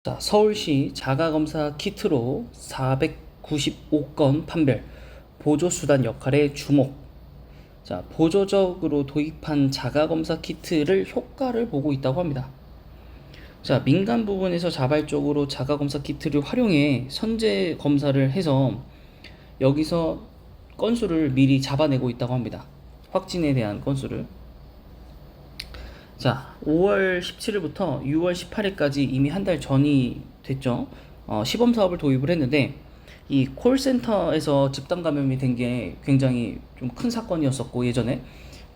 자, 서울시 자가검사 키트로 495건 판별, 보조수단 역할에 주목. 자, 보조적으로 도입한 자가검사 키트를 효과를 보고 있다고 합니다. 자, 민간 부분에서 자발적으로 자가검사 키트를 활용해 선제 검사를 해서 여기서 건수를 미리 잡아내고 있다고 합니다. 확진에 대한 건수를. 자, 5월 17일부터 6월 18일까지 이미 한 달 전이 됐죠. 시범 사업을 도입을 했는데 이 콜센터에서 집단 감염이 된 게 굉장히 좀 큰 사건이었었고 예전에.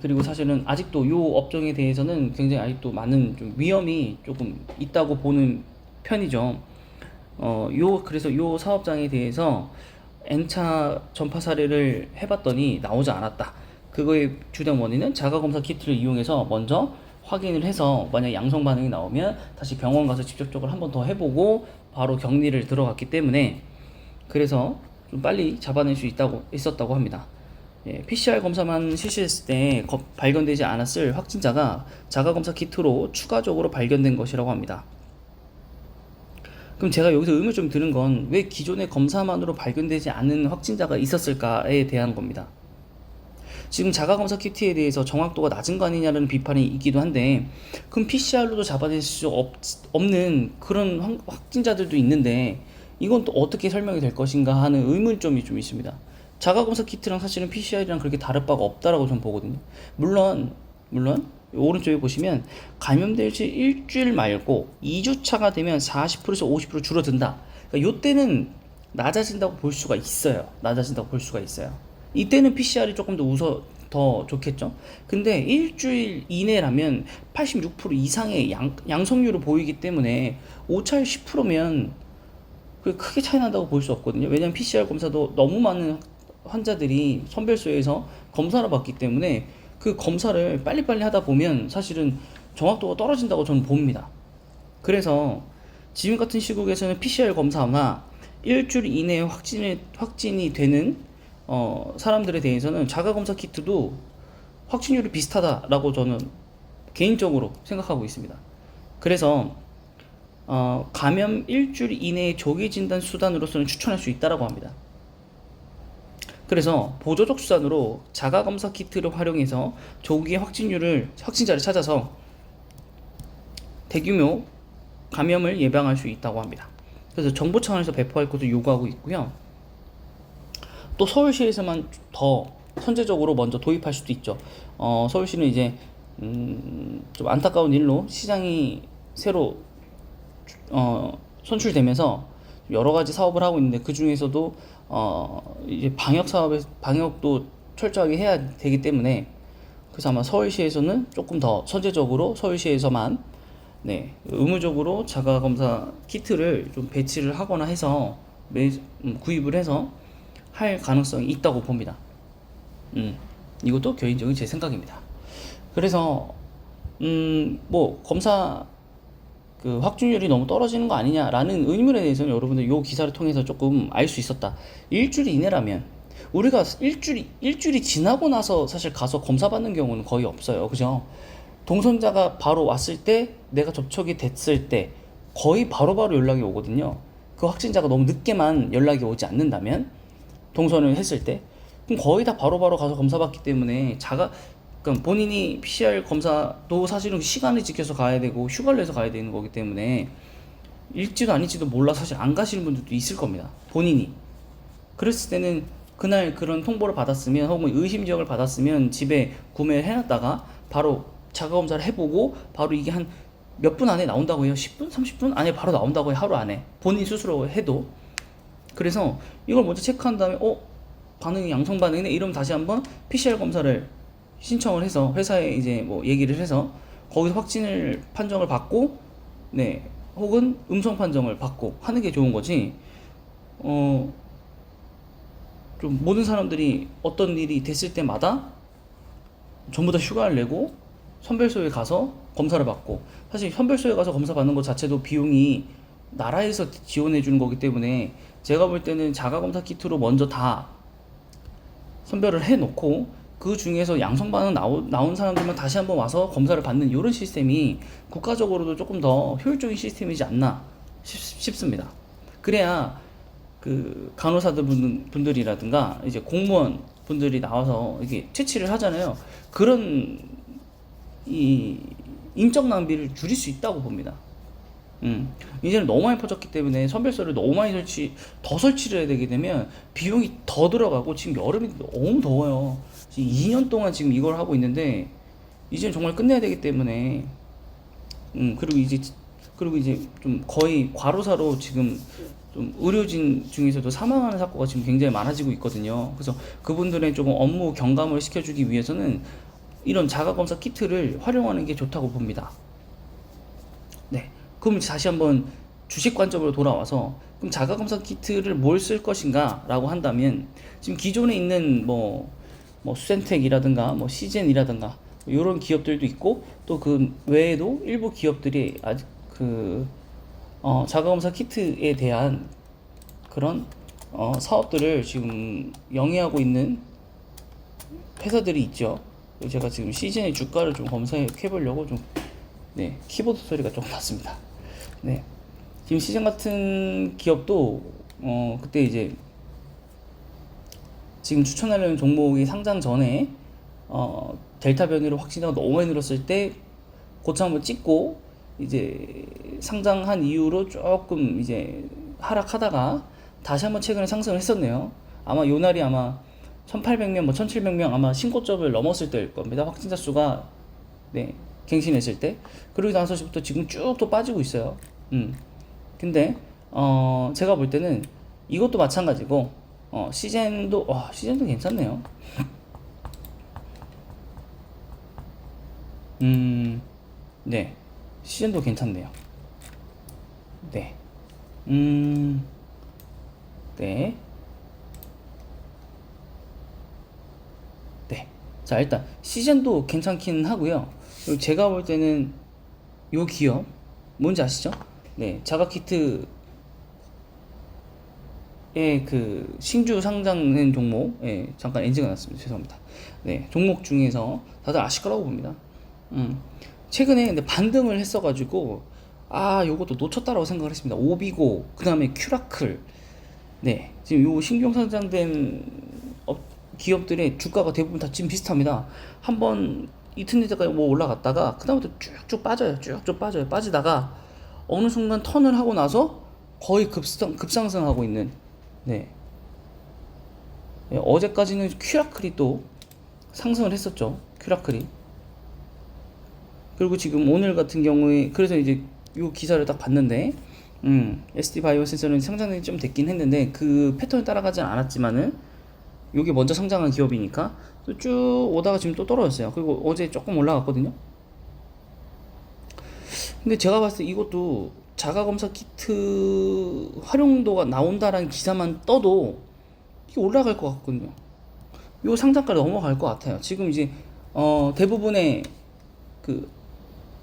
그리고 사실은 아직도 이 업종에 대해서는 굉장히 아직도 많은 좀 위험이 조금 있다고 보는 편이죠. 그래서 요 사업장에 대해서 N차 전파 사례를 해봤더니 나오지 않았다. 그거의 주된 원인은 자가검사 키트를 이용해서 먼저 확인을 해서 만약 양성 반응이 나오면 다시 병원 가서 직접적으로 한 번 더 해보고 바로 격리를 들어갔기 때문에 그래서 좀 빨리 잡아낼 수 있었다고 합니다. PCR 검사만 실시했을 때 발견되지 않았을 확진자가 자가검사 키트로 추가적으로 발견된 것이라고 합니다. 그럼 제가 여기서 의문이 좀 드는 건 왜 기존의 검사만으로 발견되지 않은 확진자가 있었을까에 대한 겁니다. 지금 자가검사 키트에 대해서 정확도가 낮은 거 아니냐는 비판이 있기도 한데 그럼 PCR로도 잡아낼 수 없는 그런 확진자들도 있는데 이건 또 어떻게 설명이 될 것인가 하는 의문점이 좀 있습니다. 자가검사 키트랑 사실은 PCR이랑 그렇게 다를 바가 없다라고 저는 보거든요. 물론 오른쪽에 보시면 감염될 지 일주일 말고 2주차가 되면 40%에서 50% 줄어든다. 그러니까 요때는 낮아진다고 볼 수가 있어요. 이때는 PCR이 조금 더 좋겠죠. 근데 일주일 이내라면 86% 이상의 양성률을 보이기 때문에 오차율 10%면 크게 차이 난다고 볼 수 없거든요. 왜냐면 PCR 검사도 너무 많은 환자들이 선별소에서 검사를 받기 때문에 그 검사를 빨리빨리 하다 보면 사실은 정확도가 떨어진다고 저는 봅니다. 그래서 지금 같은 시국에서는 PCR 검사나 일주일 이내에 확진이 되는 사람들에 대해서는 자가검사 키트도 확진율이 비슷하다라고 저는 개인적으로 생각하고 있습니다. 그래서 감염 일주일 이내의 조기 진단 수단으로서는 추천할 수 있다라고 합니다. 그래서 보조적 수단으로 자가검사 키트를 활용해서 조기 확진자를 찾아서 대규모 감염을 예방할 수 있다고 합니다. 그래서 정부 차원에서 배포할 것을 요구하고 있고요. 또 서울시에서만 더 선제적으로 먼저 도입할 수도 있죠. 서울시는 이제 좀 안타까운 일로 시장이 새로 선출되면서 여러 가지 사업을 하고 있는데 그 중에서도 이제 방역도 철저하게 해야 되기 때문에 그래서 아마 서울시에서는 조금 더 선제적으로 서울시에서만 의무적으로 자가검사 키트를 좀 배치를 하거나 해서 구입을 해서 할 가능성이 있다고 봅니다. 이것도 개인적인 제 생각입니다. 그래서 뭐 검사 그 확진율이 너무 떨어지는 거 아니냐라는 의문에 대해서는 여러분들 이 기사를 통해서 조금 알 수 있었다. 일주일 이내라면 우리가 일주일이 지나고 나서 사실 가서 검사 받는 경우는 거의 없어요. 그죠? 동선자가 바로 왔을 때 내가 접촉이 됐을 때 거의 바로바로 연락이 오거든요. 그 확진자가 너무 늦게만 연락이 오지 않는다면 동선을 했을 때 그럼 거의 다 바로바로 가서 검사 받기 때문에 그러니까 본인이 PCR 검사도 사실은 시간을 지켜서 가야 되고 휴가를 내서 가야 되는 거기 때문에 일지도 아닐지도 몰라 사실 안 가시는 분들도 있을 겁니다. 본인이 그랬을 때는 그날 그런 통보를 받았으면 혹은 의심지역을 받았으면 집에 구매를 해놨다가 바로 자가검사를 해보고 바로 이게 한 몇 분 안에 나온다고 해요. 10분? 30분 안에 바로 나온다고 해요. 하루 안에 본인 스스로 해도. 그래서 이걸 먼저 체크한 다음에 반응이 양성 반응이네 이러면 다시 한번 PCR 검사를 신청을 해서 회사에 이제 뭐 얘기를 해서 거기서 확진을 판정을 받고 혹은 음성 판정을 받고 하는 게 좋은 거지. 좀 모든 사람들이 어떤 일이 됐을 때마다 전부 다 휴가를 내고 선별소에 가서 검사를 받고 사실 선별소에 가서 검사 받는 것 자체도 비용이 나라에서 지원해 주는 거기 때문에 제가 볼 때는 자가검사 키트로 먼저 다 선별을 해 놓고 그 중에서 양성 반응 나온 사람들만 다시 한번 와서 검사를 받는 이런 시스템이 국가적으로도 조금 더 효율적인 시스템이지 않나 싶습니다. 그래야 그 간호사들 분들이라든가 이제 공무원 분들이 나와서 이게 채취를 하잖아요. 그런 이 인적 낭비를 줄일 수 있다고 봅니다. 이제는 너무 많이 퍼졌기 때문에 선별서를 너무 많이 더 설치를 해야 되게 되면 비용이 더 들어가고, 지금 여름이 너무 더워요. 지금 2년 동안 지금 이걸 하고 있는데 이제는 정말 끝내야 되기 때문에 그리고 이제 좀 거의 과로사로 지금 좀 의료진 중에서도 사망하는 사고가 지금 굉장히 많아지고 있거든요. 그래서 그분들의 조금 업무 경감을 시켜주기 위해서는 이런 자가검사 키트를 활용하는 게 좋다고 봅니다. 네. 그럼 다시 한번 주식 관점으로 돌아와서, 그럼 자가검사 키트를 뭘 쓸 것인가 라고 한다면, 지금 기존에 있는 뭐 수센텍이라든가 뭐 시젠이라든가 이런 기업들도 있고, 또 그 외에도 일부 기업들이 아직 자가검사 키트에 대한 그런 사업들을 지금 영위하고 있는 회사들이 있죠. 제가 지금 시즌의 주가를 좀 검사해 보려고 좀, 네, 키보드 소리가 조금 났습니다. 네, 지금 시즌 같은 기업도 그때 이제 지금 추천하려는 종목이 상장 전에 델타 변이로 확진자가 너무 많이 늘었을 때 고점 한번 찍고 이제 상장한 이후로 조금 이제 하락하다가 다시 한번 최근에 상승을 했었네요. 아마 요 날이 아마 1800명, 뭐 1700명 아마 신고점을 넘었을 때일 겁니다. 확진자 수가, 네, 갱신했을 때. 그러고 나서부터 지금 쭉 또 빠지고 있어요. 근데 제가 볼 때는 이것도 마찬가지고, 시젠도 괜찮네요. 네, 시즌도 괜찮네요. 네, 네, 네. 자, 일단 시즌도 괜찮긴 하고요. 그리고 제가 볼 때는 요 기업 뭔지 아시죠? 네, 자가키트의 그 신규 상장된 종목, 잠깐 엔지가 났습니다. 죄송합니다. 네, 종목 중에서 다들 아실 거라고 봅니다. 최근에 근데 반등을 했어가지고 요것도 놓쳤다라고 생각을 했습니다. 오비고, 그 다음에 큐라클. 네, 지금 요 신규 상장된 기업들의 주가가 대부분 다 지금 비슷합니다. 한번 이틀 때까지 뭐 올라갔다가 그 다음부터 쭉쭉 빠져요. 쭉쭉 빠져요. 빠지다가 어느 순간 턴을 하고 나서 거의 급상승하고 있는. 네. 네, 어제까지는 큐라클이 또 상승을 했었죠. 큐라클이. 그리고 지금 오늘 같은 경우에, 그래서 이제 요 기사를 딱 봤는데, SD 바이오 센서는 상장이 좀 됐긴 했는데 그 패턴을 따라가진 않았지만은 요게 먼저 상장한 기업이니까 쭉 오다가 지금 또 떨어졌어요. 그리고 어제 조금 올라갔거든요. 근데 제가 봤을 때 이것도 자가검사 키트 활용도가 나온다라는 기사만 떠도 이게 올라갈 것 같거든요. 요 상장가를 넘어갈 것 같아요. 지금 이제 대부분의 그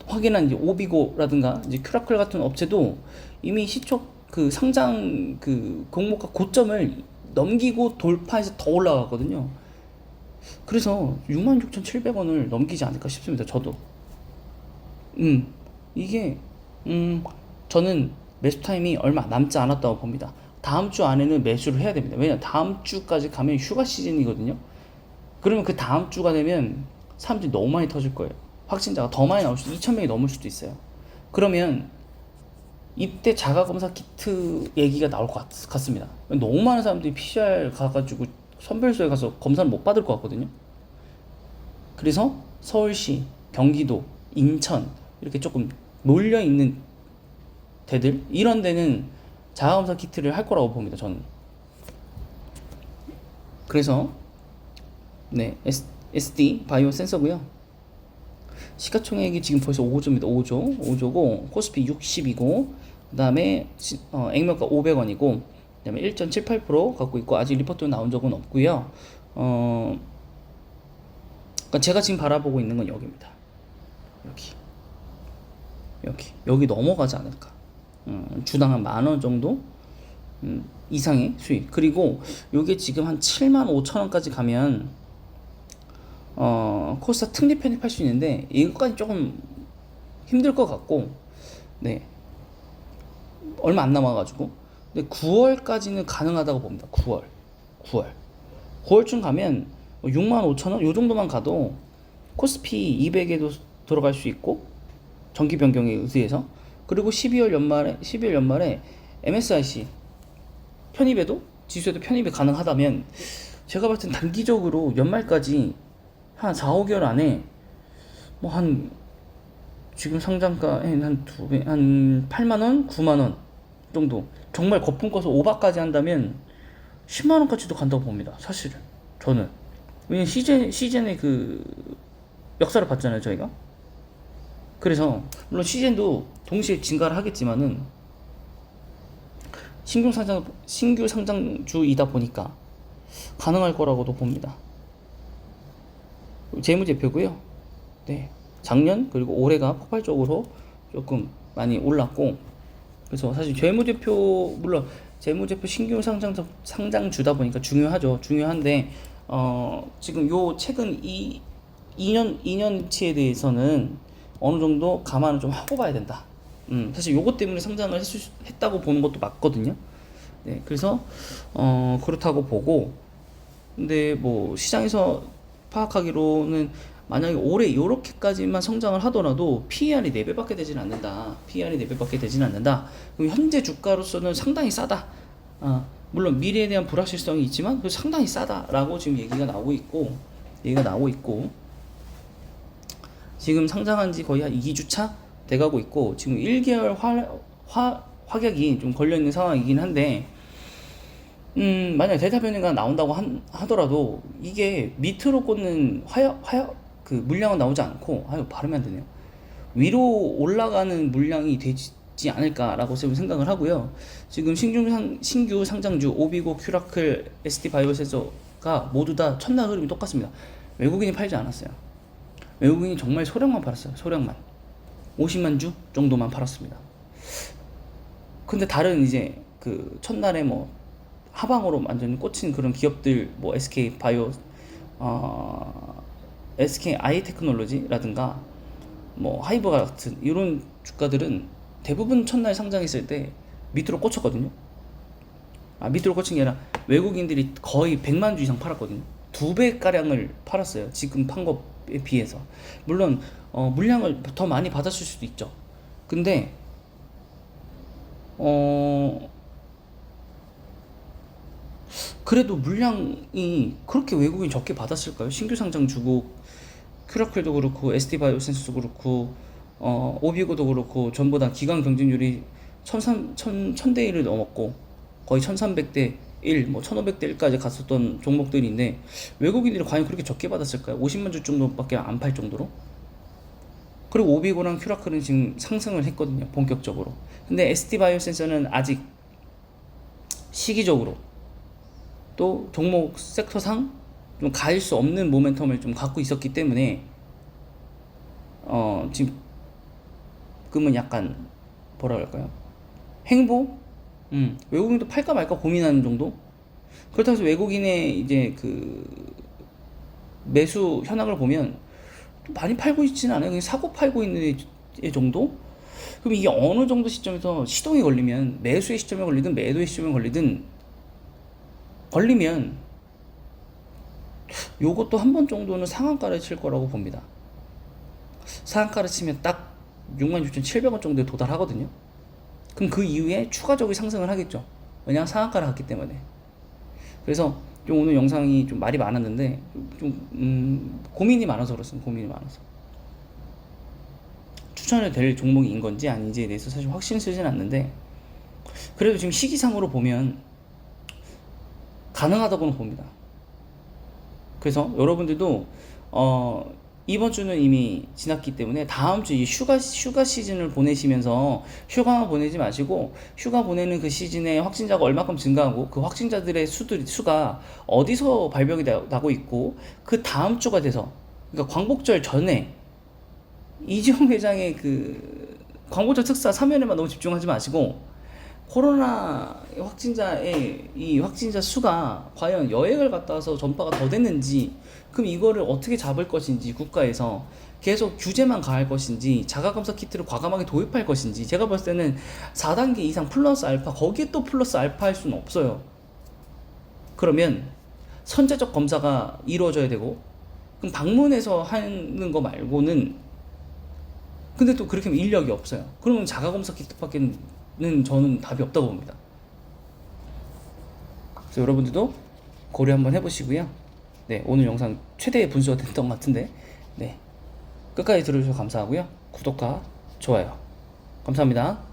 확인한 이제 오비고라든가 이제 큐라클 같은 업체도 이미 시초 그 상장 그 공모가 고점을 넘기고 돌파해서 더 올라가거든요. 그래서 66,700원을 넘기지 않을까 싶습니다. 저도. 이게 저는 매수 타임이 얼마 남지 않았다고 봅니다. 다음 주 안에는 매수를 해야 됩니다. 왜냐, 다음 주까지 가면 휴가 시즌이거든요. 그러면 그 다음 주가 되면 사람들이 너무 많이 터질 거예요. 확진자가 더 많이 나올 수도, 2,000명이 넘을 수도 있어요. 그러면 이때 자가검사 키트 얘기가 나올 것 같습니다. 너무 많은 사람들이 PCR 가가지고 선별소에 가서 검사를 못 받을 것 같거든요. 그래서 서울시, 경기도, 인천 이렇게 조금 몰려있는 데들, 이런 데는 자가검사 키트를 할 거라고 봅니다. 저는. 그래서 네, SD 바이오 센서고요. 시가총액이 지금 벌써 5조입니다. 5조고 코스피 60이고, 그 다음에 액면가 500원이고, 그 다음에 1.78% 갖고 있고, 아직 리포트 나온 적은 없고요. 그러니까 제가 지금 바라보고 있는 건 여기입니다. 여기 넘어가지 않을까. 주당 한 10,000원 정도 이상의 수익. 그리고 요게 지금 한 75,000원까지 가면 코스타 특리 편입할 수 있는데 이것까지 조금 힘들 것 같고, 네, 얼마 안 남아가지고. 근데 9월까지는 가능하다고 봅니다. 9월쯤 가면 6만 5천 원 요 정도만 가도 코스피 200에도 들어갈 수 있고 정기 변경에 의해서. 그리고 12월 연말에 MSIC 편입에도 지수에도 편입이 가능하다면 제가 봤을 땐 단기적으로 연말까지 한 4, 5개월 안에 뭐 한 지금 상장가에 한 두 배, 한 8만 원, 9만 원 정도 정말 거품 꺼서 오바까지 한다면 10만 원까지도 간다고 봅니다. 사실은 저는 왜냐면 시즌의 그 역사를 봤잖아요 저희가. 그래서 물론 시즌도 동시에 증가를 하겠지만은 신규 상장주이다 보니까 가능할 거라고도 봅니다. 재무제표고요. 네, 작년 그리고 올해가 폭발적으로 조금 많이 올랐고, 그래서 사실 재무제표 물론 재무제표 신규 상장주다 보니까 중요한데 지금 요 최근 2년치에 대해서는 어느 정도 감안을 좀 하고 봐야 된다. 사실 요것 때문에 상장을 했다고 보는 것도 맞거든요. 네, 그래서 그렇다고 보고, 근데 뭐 시장에서 파악하기로는 만약에 올해 요렇게까지만 성장을 하더라도 PER이 4배밖에 되진 않는다. 그럼 현재 주가로서는 상당히 싸다. 물론 미래에 대한 불확실성이 있지만 상당히 싸다라고 지금 얘기가 나오고 있고, 지금 상장한 지 거의 한 2주차 돼가고 있고, 지금 1개월 확약이 좀 걸려있는 상황이긴 한데, 만약에 데이터 변이가 나온다고 하더라도 이게 밑으로 꽂는 그 물량은 나오지 않고, 발음이 안 되네요. 위로 올라가는 물량이 되지 않을까라고 생각을 하고요. 지금 신규 상장주 오비고, 큐라클, ST바이오센서가 모두 다 첫날 흐름이 똑같습니다. 외국인이 팔지 않았어요. 외국인이 정말 소량만 팔았어요. 50만 주 정도만 팔았습니다. 근데 다른 이제 그 첫날에 뭐 하방으로 완전히 꽂힌 그런 기업들, 뭐 SK 바이오, SK 아이 테크놀로지라든가 뭐 하이버 같은 이런 주가들은 대부분 첫날 상장했을 때 밑으로 꽂혔거든요. 밑으로 꽂힌 게 아니라 외국인들이 거의 100만 주 이상 팔았거든요. 2배 가량을 팔았어요. 지금 판 것에 비해서. 물론 물량을 더 많이 받았을 수도 있죠. 근데 그래도 물량이 그렇게 외국인 적게 받았을까요? 신규 상장 주고 큐라클도 그렇고 ST바이오센스도 그렇고 오비고도 그렇고 전부 다 기간 경쟁률이 1000대 1을 넘었고 거의 1300대 1, 뭐 1500대 1까지 갔었던 종목들인데 외국인들이 과연 그렇게 적게 받았을까요? 50만 주 정도밖에 안 팔 정도로. 그리고 오비고랑 큐라클은 지금 상승을 했거든요, 본격적으로. 근데 ST바이오센서는 아직 시기적으로 또 종목 섹터상 좀 가릴 수 없는 모멘텀을 좀 갖고 있었기 때문에 지금은 약간 뭐라 그럴까요? 행보? 외국인도 팔까 말까 고민하는 정도? 그렇다고 해서 외국인의 이제 그 매수 현황을 보면 많이 팔고 있지는 않아요. 그냥 사고 팔고 있는 애 정도? 그럼 이게 어느 정도 시점에서 시동이 걸리면, 매수의 시점에 걸리든 매도의 시점에 걸리면 요것도 한 번 정도는 상한가를 칠 거라고 봅니다. 상한가를 치면 딱 66,700원 정도에 도달하거든요. 그럼 그 이후에 추가적인 상승을 하겠죠. 왜냐하면 상한가를 갔기 때문에. 그래서 좀 오늘 영상이 좀 말이 많았는데 고민이 많아서 그렇습니다. 고민이 많아서 추천이 될 종목인 건지 아닌지에 대해서 사실 확신을 쓰진 않는데, 그래도 지금 시기상으로 보면 가능하다고는 봅니다. 그래서 여러분들도 이번 주는 이미 지났기 때문에 다음 주 이 휴가 시즌을 보내시면서 휴가만 보내지 마시고, 휴가 보내는 그 시즌에 확진자가 얼마큼 증가하고 그 확진자들의 수가 어디서 발병이 나고 있고, 그 다음 주가 돼서, 그러니까 광복절 전에 이재용 회장의 그 광복절 특사 3연에만 너무 집중하지 마시고, 코로나 확진자의 이 확진자 수가 과연 여행을 갔다 와서 전파가 더 됐는지, 그럼 이거를 어떻게 잡을 것인지 국가에서 계속 규제만 가할 것인지 자가검사 키트를 과감하게 도입할 것인지, 제가 봤을 때는 4단계 이상 플러스 알파, 거기에 또 플러스 알파 할 수는 없어요. 그러면 선제적 검사가 이루어져야 되고, 그럼 방문해서 하는 거 말고는, 근데 또 그렇게 하면 인력이 없어요. 그러면 자가검사 키트밖에는 저는 답이 없다고 봅니다. 그래서 여러분들도 고려 한번 해보시고요. 네, 오늘 영상 최대의 분수가 됐던 것 같은데, 네, 끝까지 들어주셔서 감사하고요. 구독과 좋아요 감사합니다.